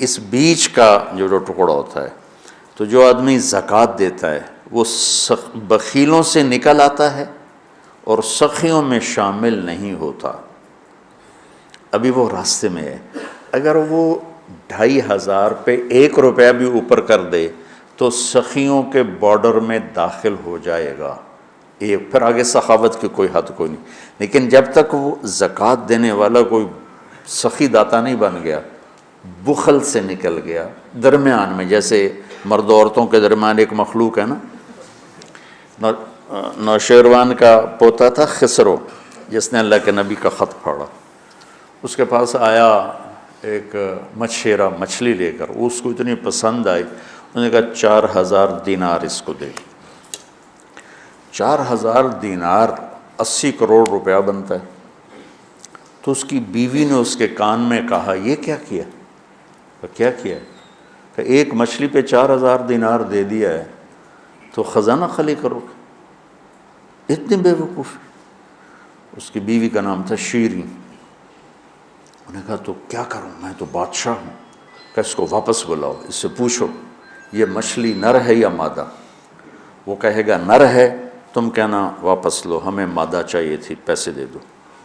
اس بیچ کا جو ٹکڑا ہوتا ہے، تو جو آدمی زکوٰۃ دیتا ہے وہ بخیلوں سے نکل آتا ہے اور سخیوں میں شامل نہیں ہوتا، ابھی وہ راستے میں ہے۔ اگر وہ 2500 پہ 1 روپیہ بھی اوپر کر دے تو سخیوں کے بارڈر میں داخل ہو جائے گا، پھر آگے سخاوت کی کوئی حد کوئی نہیں۔ لیکن جب تک وہ زکوٰۃ دینے والا کوئی سخی داتا نہیں بن گیا، بخل سے نکل گیا، درمیان میں، جیسے مرد عورتوں کے درمیان ایک مخلوق ہے نا، نوشیروان کا پوتا تھا خسرو، جس نے اللہ کے نبی کا خط پڑھا، اس کے پاس آیا ایک مچھیرا مچھلی لے کر، اس کو اتنی پسند آئی، انہوں نے کہا 4000 دینار اس کو دے۔ 4000 دینار 80 کروڑ روپیہ بنتا ہے۔ تو اس کی بیوی نے اس کے کان میں کہا، یہ کیا کیا؟ کیا کیا؟ کہ ایک مچھلی پہ 4000 دینار دے دیا ہے تو خزانہ خالی کرو گے؟ اتنی بے وقوف۔ اس کی بیوی کا نام تھا شیریں۔ انہوں نے کہا تو کیا کروں، میں تو بادشاہ ہوں، کہ اس کو واپس بلاؤ، اس سے پوچھو یہ مچھلی نر ہے یا مادہ؟ وہ کہے گا نر ہے، تم کہنا واپس لو، ہمیں مادہ چاہیے تھی، پیسے دے دو۔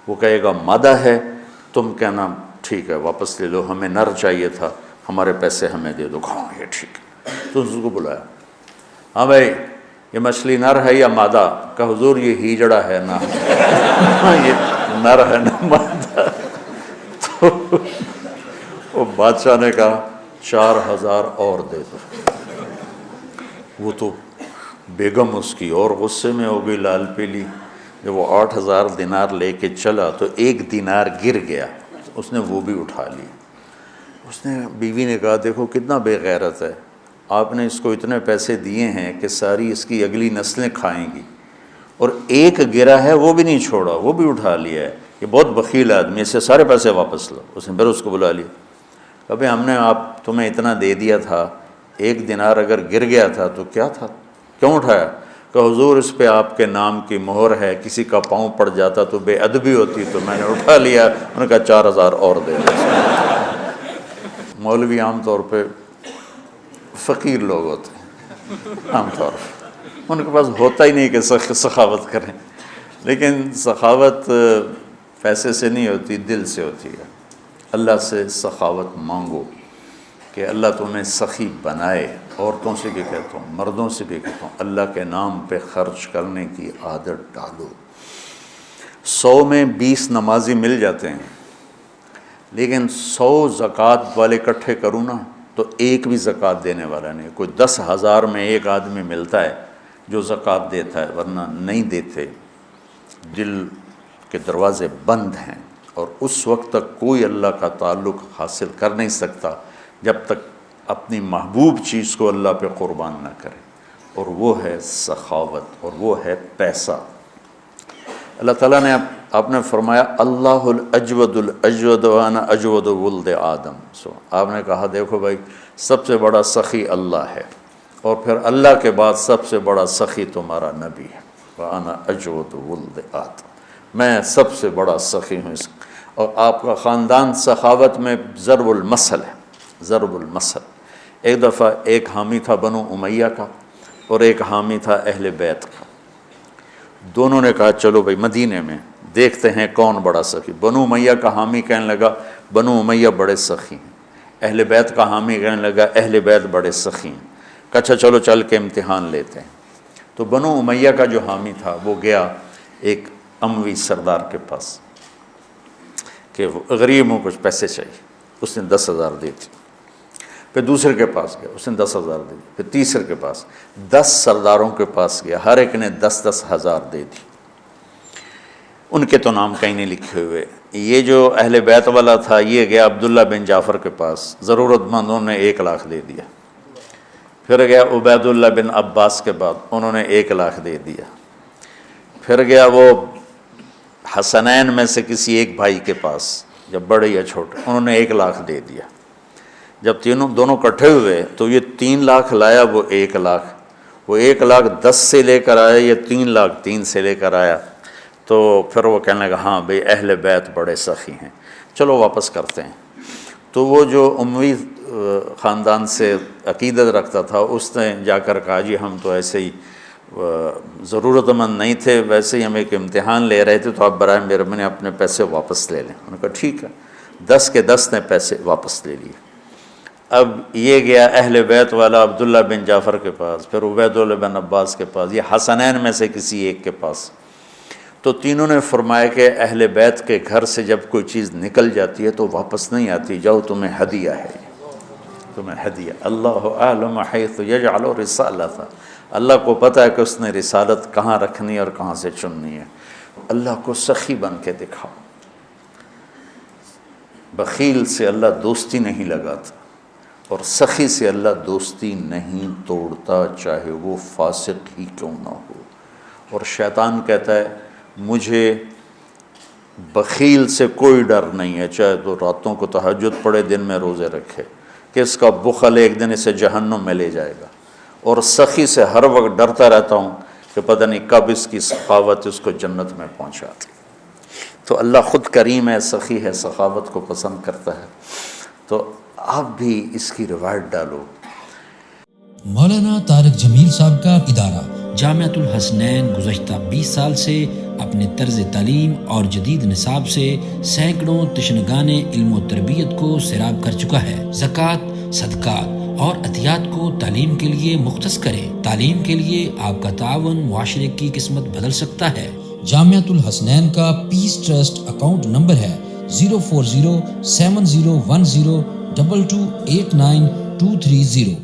وہ کہے گا مادہ ہے، تم کہنا ٹھیک ہے واپس لے لو، ہمیں نر چاہیے تھا، ہمارے پیسے ہمیں دے دو۔ ہاں یہ ٹھیک ہے۔ تو اس کو بلایا، ہاں بھائی یہ مچھلی نر ہے یا مادہ؟ کہ حضور یہ ہیجڑا ہے نا، یہ نر ہے نا مادہ۔ تو وہ بادشاہ نے کہا 4000 اور دے دو۔ وہ تو بیگم اس کی اور غصے میں ہو گئی، لال پیلی۔ جب وہ 8000 دینار لے کے چلا تو 1 دینار گر گیا، اس نے وہ بھی اٹھا لی۔ اس نے بیوی نے کہا دیکھو کتنا بے غیرت ہے، آپ نے اس کو اتنے پیسے دیے ہیں کہ ساری اس کی اگلی نسلیں کھائیں گی، اور ایک گرا ہے وہ بھی نہیں چھوڑا، وہ بھی اٹھا لیا ہے، یہ بہت بخیل آدمی، اس سے سارے پیسے واپس لو۔ اس نے پھر اس کو بلا لیا، ابھی ہم نے تمہیں اتنا دے دیا تھا، 1 دینار اگر گر گیا تھا تو کیا تھا، کیوں اٹھایا؟ کہ حضور اس پہ آپ کے نام کی مہر ہے، کسی کا پاؤں پڑ جاتا تو بے ادبی ہوتی، تو میں نے اٹھا لیا۔ انہوں نے کہا 4000 اور دے دو۔ مولوی عام طور پہ فقیر لوگ ہوتے ہیں، عام طور پہ ان کے پاس ہوتا ہی نہیں کہ سخاوت کریں، لیکن سخاوت پیسے سے نہیں ہوتی، دل سے ہوتی ہے۔ اللہ سے سخاوت مانگو کہ اللہ تمہیں سخی بنائے۔ عورتوں سے بھی کہتا ہوں، مردوں سے بھی کہتا ہوں، اللہ کے نام پہ خرچ کرنے کی عادت ڈالو۔ 100 میں 20 نمازی مل جاتے ہیں، لیکن 100 زکوٰۃ والے اکٹھے کروں نا تو ایک بھی زکوٰۃ دینے والا نہیں۔ کوئی 10,000 میں ایک آدمی ملتا ہے جو زکوٰۃ دیتا ہے، ورنہ نہیں دیتے۔ دل کے دروازے بند ہیں، اور اس وقت تک کوئی اللہ کا تعلق حاصل کر نہیں سکتا جب تک اپنی محبوب چیز کو اللہ پہ قربان نہ کرے، اور وہ ہے سخاوت، اور وہ ہے پیسہ۔ اللہ تعالیٰ نے آپ نے فرمایا اللہ الاجود الاجود وانا اجود ولد آدم۔ آپ نے کہا دیکھو بھائی سب سے بڑا سخی اللہ ہے، اور پھر اللہ کے بعد سب سے بڑا سخی تمہارا نبی ہے، وانا اجود ولد آدم، میں سب سے بڑا سخی ہوں۔ اور آپ کا خاندان سخاوت میں ضرب المثل ہے، ضرب المثل۔ ایک دفعہ ایک حامی تھا بنو امیہ کا، اور ایک حامی تھا اہل بیت کا۔ دونوں نے کہا چلو بھائی مدینے میں دیکھتے ہیں کون بڑا سخی۔ بنو امیہ کا حامی کہنے لگا بنو امیہ بڑے سخی ہیں، اہل بیت کا حامی کہنے لگا اہل بیت بڑے سخی ہیں۔ کہ اچھا چلو چل کے امتحان لیتے ہیں۔ تو بنو امیہ کا جو حامی تھا وہ گیا ایک اموی سردار کے پاس کہ غریب ہوں کچھ پیسے چاہیے، اس نے 10,000 دی تھی۔ پھر دوسرے کے پاس گیا، اس نے 10,000 دی، پھر تیسرے کے پاس، 10 سرداروں کے پاس گیا، ہر ایک نے 10,000 دے دی۔ ان کے تو نام کہیں نہیں لکھے ہوئے۔ یہ جو اہل بیت والا تھا یہ گیا عبداللہ بن جعفر کے پاس، ضرورت مندوں نے 1,00,000 دے دیا۔ پھر گیا عبید اللہ بن عباس کے بعد، انہوں نے 1,00,000 دے دیا۔ پھر گیا وہ حسنین میں سے کسی ایک بھائی کے پاس، جب بڑے یا چھوٹے، انہوں نے 1,00,000 دے دیا۔ جب دونوں اکٹھے ہوئے تو یہ 3,00,000 لایا، وہ 1,00,000، وہ 1,00,000 10 سے لے کر آیا، یہ 3,00,000 3 سے لے کر آیا۔ تو پھر وہ کہنے لگا ہاں بھئی اہل بیت بڑے سخی ہیں، چلو واپس کرتے ہیں۔ تو وہ جو اموی خاندان سے عقیدت رکھتا تھا، اس نے جا کر کہا جی ہم تو ایسے ہی ضرورت مند نہیں تھے، ویسے ہی ہم ایک امتحان لے رہے تھے، تو آپ برائے مہربانی اپنے پیسے واپس لے لیں۔ انہوں نے کہا ٹھیک ہے، 10 کے 10 نے پیسے واپس لے لیے۔ اب یہ گیا اہل بیت والا عبداللہ بن جعفر کے پاس، پھر عبید اللہ بن عباس کے پاس، یہ حسنین میں سے کسی ایک کے پاس۔ تو تینوں نے فرمایا کہ اہل بیت کے گھر سے جب کوئی چیز نکل جاتی ہے تو واپس نہیں آتی، جاؤ تمہیں ہدیہ ہے، تمہیں ہدیہ۔ اللہ اعلم حیث یجعل رسالتہ، اللہ کو پتہ ہے کہ اس نے رسالت کہاں رکھنی اور کہاں سے چننی ہے۔ اللہ کو سخی بن کے دکھاؤ۔ بخیل سے اللہ دوستی نہیں لگاتا، اور سخی سے اللہ دوستی نہیں توڑتا، چاہے وہ فاسق ہی کیوں نہ ہو۔ اور شیطان کہتا ہے مجھے بخیل سے کوئی ڈر نہیں ہے، چاہے تو راتوں کو تہجد پڑھے، دن میں روزے رکھے، کہ اس کا بخل ایک دن اسے جہنم میں لے جائے گا۔ اور سخی سے ہر وقت ڈرتا رہتا ہوں کہ پتہ نہیں کب اس کی سخاوت اس کو جنت میں پہنچاتی۔ تو اللہ خود کریم ہے، سخی ہے، سخاوت کو پسند کرتا ہے۔ تو آپ بھی اس کی روایت ڈالو۔ مولانا طارق جمیل صاحب کا ادارہ جامعۃ الحسنین گزشتہ 20 سال سے اپنے طرز تعلیم اور جدید نصاب سے سینکڑوں تشنگان علم و تربیت کو سیراب کر چکا ہے۔ زکوٰۃ، صدقات اور عطیات کو تعلیم کے لیے مختص کریں۔ تعلیم کے لیے آپ کا تعاون معاشرے کی قسمت بدل سکتا ہے۔ جامعۃ الحسنین کا پیس ٹرسٹ اکاؤنٹ نمبر ہے 040701022289230۔